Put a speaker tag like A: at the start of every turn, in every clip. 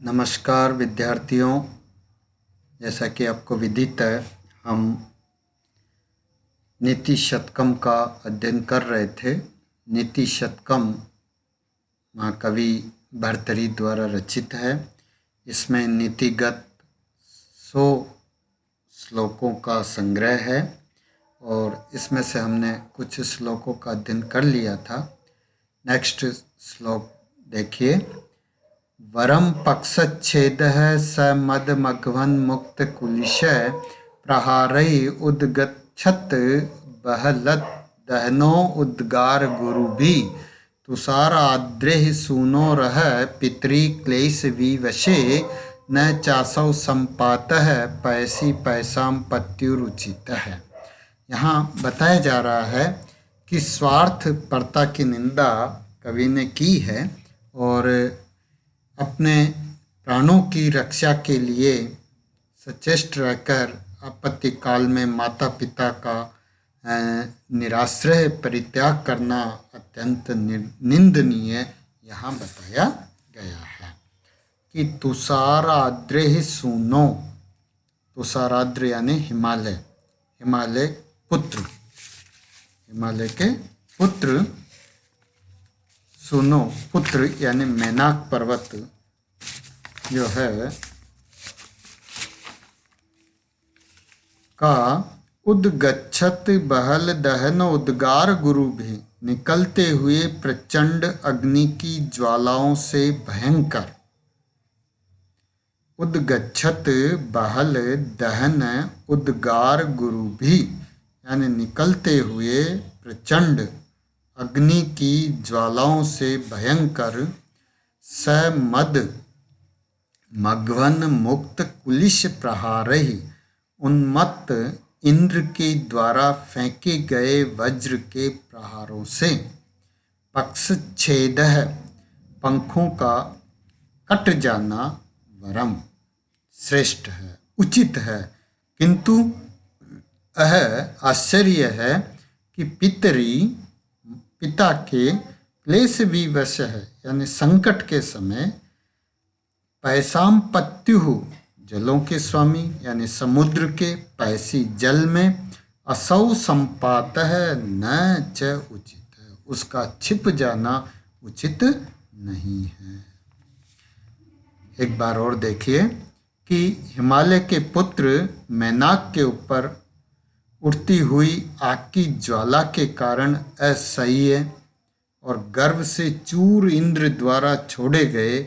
A: नमस्कार विद्यार्थियों। जैसा कि आपको विदित है, हम नीति शतकम का अध्ययन कर रहे थे। नीति शतकम महाकवि भर्तृहरि द्वारा रचित है। इसमें नीतिगत 100 श्लोकों का संग्रह है और इसमें से हमने कुछ श्लोकों का अध्ययन कर लिया था। नेक्स्ट श्लोक देखिए। वरम पक्षच्छेदः स मद मघवन मुक्त कुलिशः प्रहारै उद्गच्छत् बहलत दहनो उद्गार गुरुभि तुषार आद्रेः सूनोरः पितरी क्लेश विवशे न चासौ संपातः पैसी पैसाम पत्युरुचितः। यहाँ बताया जा रहा है कि स्वार्थ परता की निंदा कवि ने की है और अपने प्राणों की रक्षा के लिए सचेष्ट रहकर आपत्ति काल में माता पिता का निराश्रय परित्याग करना अत्यंत निंदनीय यहाँ बताया गया है कि तुषाराद्रे सूनो। तुषाराद्र यानी हिमालय, हिमालय पुत्र, हिमालय के पुत्र। सुनो, पुत्र यानी मैनाक पर्वत जो है का उद्गच्छत बहल दहन उद्गार गुरु भी, निकलते हुए प्रचंड अग्नि की ज्वालाओं से भयंकर। उद्गच्छत बहल दहन उद्गार गुरु भी यानी निकलते हुए प्रचंड अग्नि की ज्वालाओं से भयंकर। स मद मघवन मुक्त कुलिश प्रहारहि, उन्मत्त इंद्र के द्वारा फेंके गए वज्र के प्रहारों से। पक्षच्छेदः, पंखों का कट जाना, वरम श्रेष्ठ है, उचित है, किंतु यह आश्चर्य है कि पिता के क्लेश विवश है यानी संकट के समय। पैसाम पत्युहु, जलों के स्वामी यानी समुद्र के, पैसी जल में, असौ संपातः न च उचित, उसका छिप जाना उचित नहीं है। एक बार और देखिए कि हिमालय के पुत्र मैनाक के ऊपर उठती हुई आग की ज्वाला के कारण असह्य और गर्व से चूर इंद्र द्वारा छोड़े गए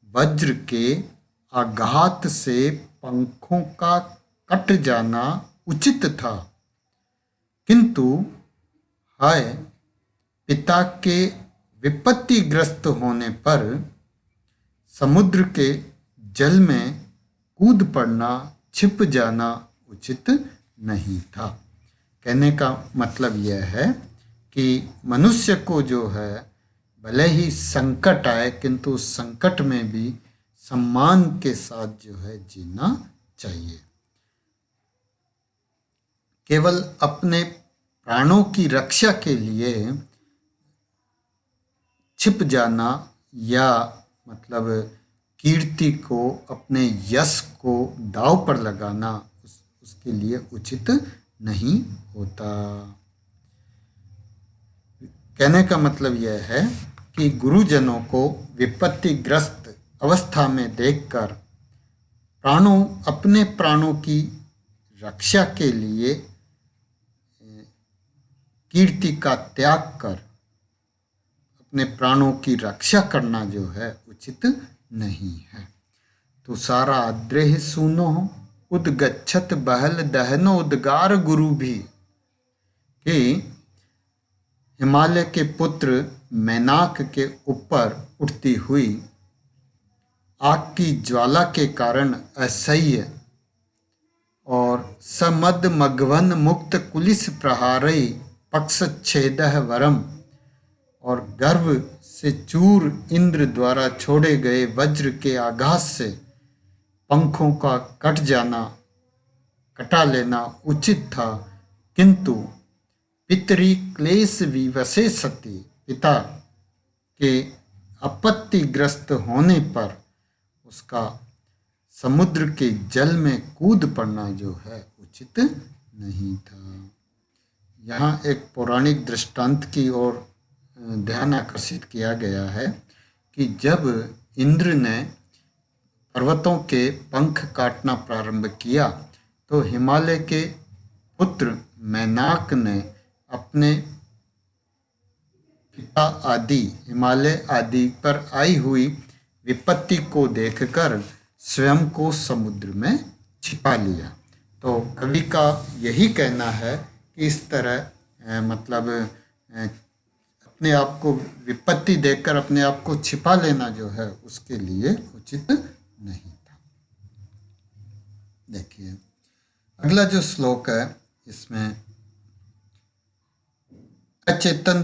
A: वज्र के आघात से पंखों का कट जाना उचित था, किंतु हाय पिता के विपत्तिग्रस्त होने पर समुद्र के जल में कूद पड़ना, छिप जाना उचित नहीं था। कहने का मतलब यह है कि मनुष्य को जो है भले ही संकट आए किंतु उस संकट में भी सम्मान के साथ जो है जीना चाहिए। केवल अपने प्राणों की रक्षा के लिए छिप जाना या मतलब कीर्ति को, अपने यश को दांव पर लगाना उसके लिए उचित नहीं होता। कहने का मतलब यह है कि गुरुजनों को विपत्तिग्रस्त अवस्था में देखकर अपने प्राणों की रक्षा के लिए कीर्ति का त्याग कर अपने प्राणों की रक्षा करना जो है उचित नहीं है। तो सारा आद्रेह सुनो उद्गच्छत बहल दहनो उद्गार गुरु भी, कि हिमालय के पुत्र मैनाक के ऊपर उठती हुई आग की ज्वाला के कारण असह्य और समद मघवन मुक्त कुलिस प्रहारई पक्षच्छेदः वरम, और गर्व से चूर इंद्र द्वारा छोड़े गए वज्र के आघात से पंखों का कटा लेना उचित था, किंतु पितरी क्लेश विवशे सती, पिता के आपत्तिग्रस्त होने पर उसका समुद्र के जल में कूद पड़ना जो है उचित नहीं था। यहाँ एक पौराणिक दृष्टांत की ओर ध्यान आकर्षित किया गया है कि जब इंद्र ने पर्वतों के पंख काटना प्रारंभ किया तो हिमालय के पुत्र मैनाक ने अपने पिता आदि हिमालय आदि पर आई हुई विपत्ति को देखकर स्वयं को समुद्र में छिपा लिया। तो कवि का यही कहना है कि इस तरह अपने आप को विपत्ति देखकर अपने आप को छिपा लेना जो है उसके लिए उचित नहीं था। देखिए अगला जो श्लोक है इसमें अचेतन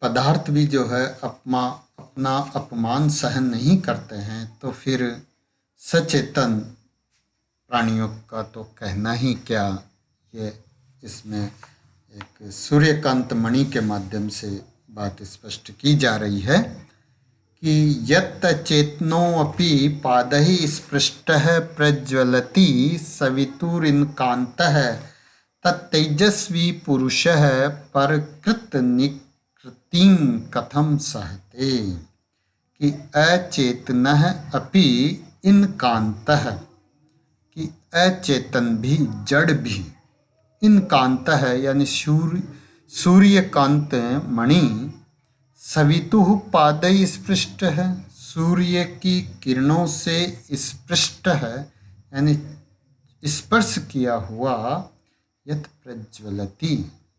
A: पदार्थ भी जो है अपना अपमान सहन नहीं करते हैं तो फिर सचेतन प्राणियों का तो कहना ही क्या। ये इसमें एक सूर्यकांत मणि के माध्यम से बात स्पष्ट की जा रही है कि यत् चेतनोऽपि पादैः स्पृष्टः प्रज्वलति सवितुरिन्कान्तः तत्तेजस्वी पुरुषः परकृत निकृतिं कथं सहते। कि अचेतनः अपि इनकान्तः, कि अचेतन भी जड़ भी, इनकान्तः यानी सूर्यकांत मणि सवितुः पादै स्पृष्ट है, सूर्य की किरणों से स्पृष्ट है यानी स्पर्श किया हुआ, यत् प्रज्वलति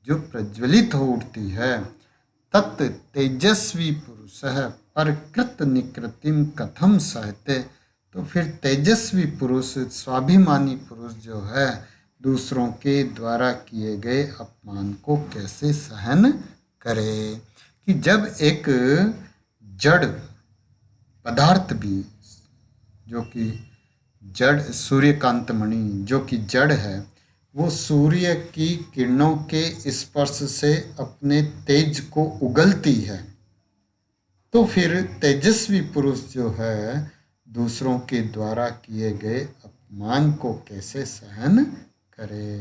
A: जो प्रज्वलित हो उठती है, तत् तेजस्वी पुरुष है परकृत निकृतिम कथम सहते। तो फिर तेजस्वी पुरुष स्वाभिमानी पुरुष जो है दूसरों के द्वारा किए गए अपमान को कैसे सहन करे। कि जब एक जड़ पदार्थ भी जो कि जड़ सूर्यकांत मणि जो कि जड़ है वो सूर्य की किरणों के स्पर्श से अपने तेज को उगलती है तो फिर तेजस्वी पुरुष जो है दूसरों के द्वारा किए गए अपमान को कैसे सहन करे।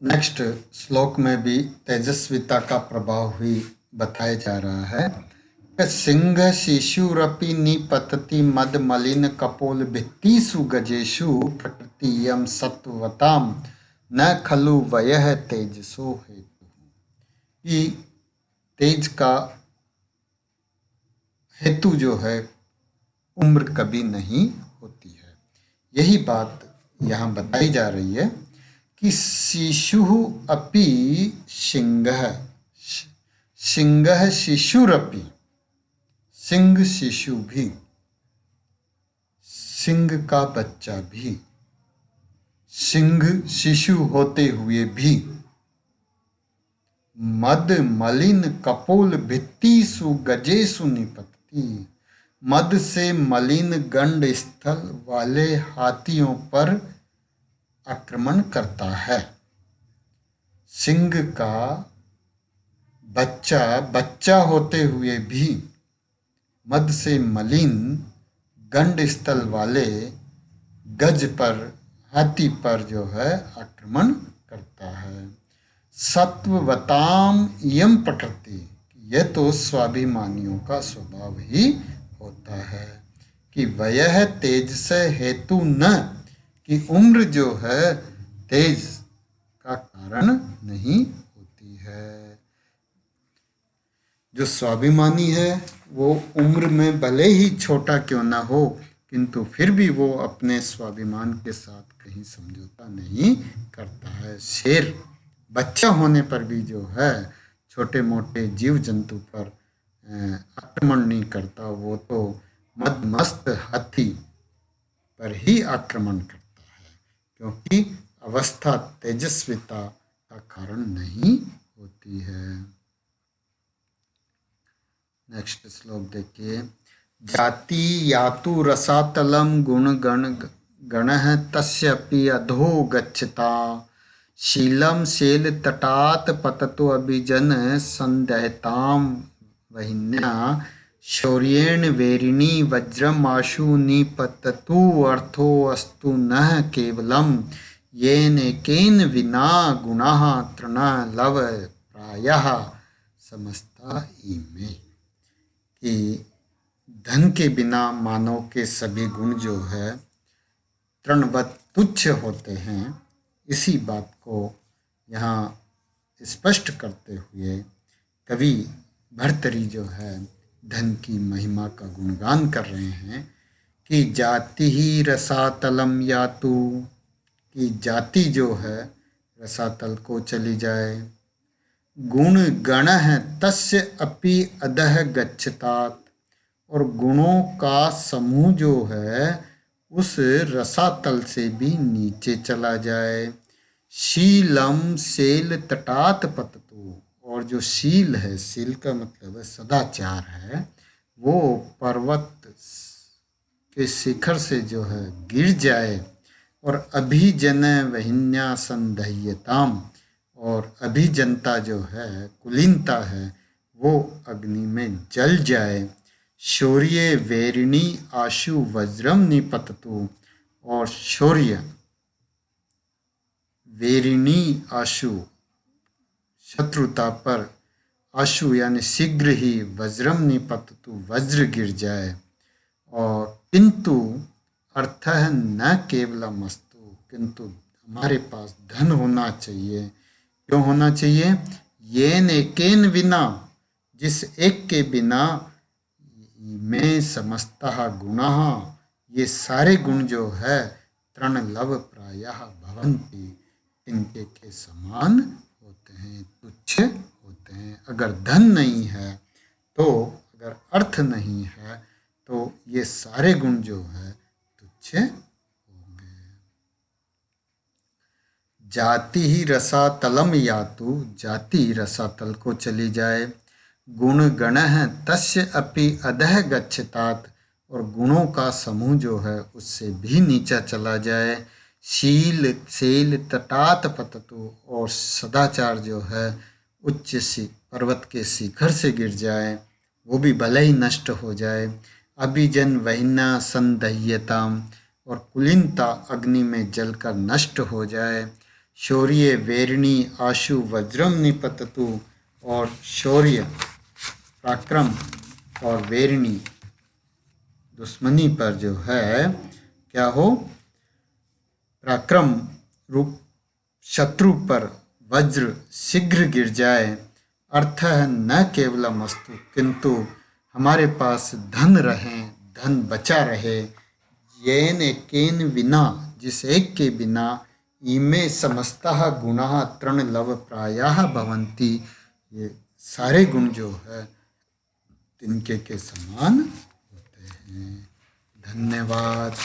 A: नेक्स्ट श्लोक में भी तेजस्विता का प्रभाव ही बताया जा रहा है। सिंह शिशुरपि निपतति मद मलिन कपोल भित्तिषु गजेषु प्रकृतियं सत्वताम न खलु वयः तेजसो हेतु। कि तेज का हेतु जो है उम्र कभी नहीं होती है। यही बात यहाँ बताई जा रही है कि शिशुः अपि सिंहः, सिंहः शिशुरपि, सिंह शिशु भी, सिंह का बच्चा भी, सिंह शिशु होते हुए भी, मद मलिन कपोल भित्तिषु गजेषु निपतति, मद से मलिन गंड स्थल वाले हाथियों पर आक्रमण करता है। सिंह का बच्चा होते हुए भी मद से मलिन गंड स्थल वाले गज पर हाथी पर जो है आक्रमण करता है। सत्ववताम इयं प्रकृति, यह तो स्वाभिमानियों का स्वभाव ही होता है। कि वयः तेज से हेतु न, कि उम्र जो है तेज का कारण नहीं होती है। जो स्वाभिमानी है वो उम्र में भले ही छोटा क्यों ना हो किंतु फिर भी वो अपने स्वाभिमान के साथ कहीं समझौता नहीं करता है। शेर बच्चा होने पर भी जो है छोटे मोटे जीव जंतु पर आक्रमण नहीं करता, वो तो मदमस्त हाथी पर ही आक्रमण करता है क्योंकि अवस्था तेजस्विता का कारण नहीं होती है। नेक्स्ट श्लोक देखिए। जाति यातु रसातलम गुण गण गणः तस्यपि अधो गच्छता शीलम शेल तटात पततो अभिजन संदहताम वहिन्या शौर्येण वेरिणी वज्रम आशु निपततु अर्थो अस्तु नः केवलम येनेकेन विना गुणाः तृण लव प्रायः समस्ता इमे। कि धन के बिना मानव के सभी गुण जो है तृणवत तुच्छ होते हैं। इसी बात को यहाँ स्पष्ट करते हुए कवि भर्तरी जो है धन की महिमा का गुणगान कर रहे हैं कि जाति ही रसातलम यातु, कि जाति जो है रसातल को चली जाए। गुण गण है तस्य अपि अधः गच्छतात, और गुणों का समूह जो है उस रसातल से भी नीचे चला जाए। शीलम शेल तटात पततु, और जो शील है, शील का मतलब है सदाचार है, वो पर्वत के शिखर से जो है गिर जाए। और अभिजन वहिन्या संदह्यताम, और अभिजनता जो है कुलीनता है वो अग्नि में जल जाए। शौर्य वेरिणी आशु वज्रम निपततु, और शौर्य वेरिणी आशु शत्रुता पर, आशु यानी शीघ्र ही वज्रम निपततु वज्र गिर जाए। और किंतु अर्थ है न केवलम अस्तु, किंतु हमारे पास धन होना चाहिए। क्यों होना चाहिए? येन एकेन विना, जिस एक के बिना में समस्तः गुणाः, ये सारे गुण जो है तृण लव प्रायः भवन्ति, इनके के समान होते हैं, तुच्छ होते हैं। अगर धन नहीं है तो, अगर अर्थ नहीं है तो ये सारे गुण जो है तुच्छ होंगे। जाति ही रसातलम यातु, जाति रसातल को चली जाए। गुण गण है तस्य अपि अधः गच्छतात, और गुणों का समूह जो है उससे भी नीचा चला जाए। शील शेल तटात पततु, और सदाचार जो है उच्च पर्वत के शिखर से गिर जाए, वो भी भले ही नष्ट हो जाए। अभिजन वहिना संदह्यताम, और कुलीनता अग्नि में जलकर नष्ट हो जाए। शौर्य वेरिणी आशु वज्रम निपततु, और शौर्य पराक्रम और वेरिणी दुश्मनी पर जो है क्या हो, पराक्रम रूप शत्रु पर वज्र शीघ्र गिर जाए। अर्थ है न केवलम अस्तु, किंतु हमारे पास धन रहे, धन बचा रहे। येन एकेन विना, जिस एक के बिना, इमे समस्तः गुणाः तृण लव प्रायः भवन्ति, ये सारे गुण जो है तिनके के समान होते हैं। धन्यवाद।